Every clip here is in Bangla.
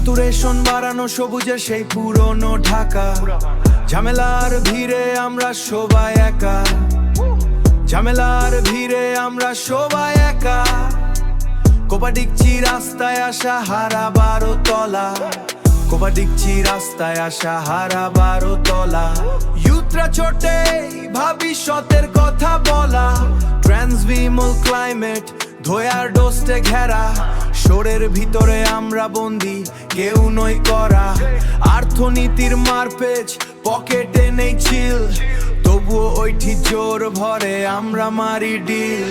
স্যাচুরেশন বাড়ানো সবুজের সেই পুরনো ঢাকা, ঝামেলার ভিড়ে আমরা সবাই একা, ঝামেলার ভিড়ে আমরা সবাই একা। কোপাডিকচি রাস্তায় আসা হারা 12 তলা, কোপাডিকচি রাস্তায় আসা হারা 12 তলা। ইউথরা ছোটে ভবিষ্যতের কথা বলা, ট্রান্সভিমল ক্লাইমেট ধোয়ার ডোস্টে ঘেরা। শোরের ভিতরে আমরা বন্দি, কেউ নই করা। অর্থনীতির মারপেচ, পকেটে নেই চিল, তবুও ওইটি জোর ভরে আমরা মারি ডিল।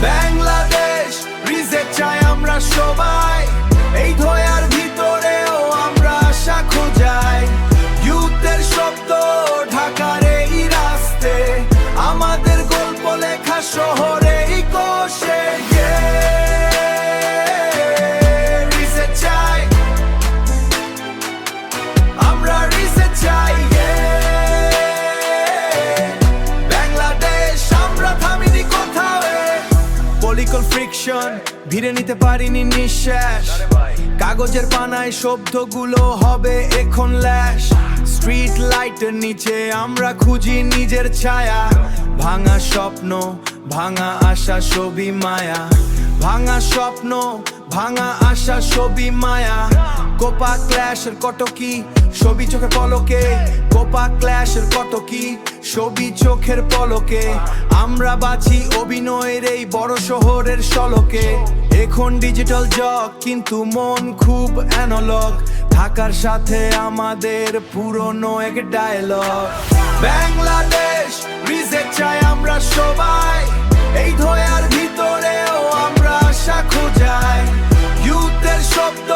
বাংলাদেশ রিসেট চাই আমরা সবাই, এই ধোয়ার ভিতরেও আমরা আশা খোঁজাই। ইউথের শব্দ ঢাকার এই রাস্তে, আমাদের গল্প লেখা শহরে এই কোষে। রিসেট চাই আমরা, রিসেট চাই। বাংলাদেশ আমরা থামিনি কোথাও। পলিটিক্যাল ফ্রিকশন ভিড়ে নিতে পারিনি নিঃশ্বাস, কাগজের পানায় শব্দগুলো হবে এখন ল্যাশ। স্ট্রিট লাইটের নিচে আমরা খুঁজি নিজের ছায়া, ভাঙা স্বপ্ন ভাঙা আশা সবই মায়া, ভাঙা স্বপ্ন ভাঙা আশা সবই মায়া। কোপা ক্ল্যাশের কটকি ছবি চোখের পলকে, কোপা ক্ল্যাশের কটকি ছবি চোখের পলকে। আমরা বাঁচি অভিনয়ের এই বড় শহরের শলকে। এখন ডিজিটাল জগ কিন্তু মন খুব অ্যানালগ, ঢাকার সাথে আমাদের পুরনো এক ডায়লগ। বাংলাদেশ রিসেট চাই আমরা সবাই, এই ধোয়ার ভিতরেও আমরা আশা খোঁজাই। ইউথের শব্দ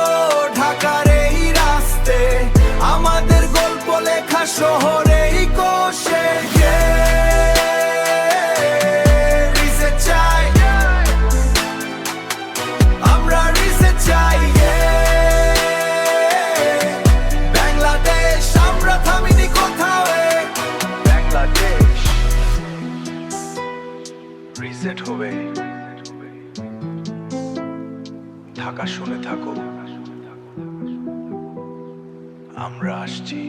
ঢাকার এই রাস্তে, আমাদের গল্প লেখা শহরে এই কোষে। রিসেট চাই আমরা, রিসেট চাই। বাংলাদেশ আমরা থামিনি কোথাও। বাংলাদেশ রিসেট হবে, ঢাকা শুনে থাকো, আমরা আসছি।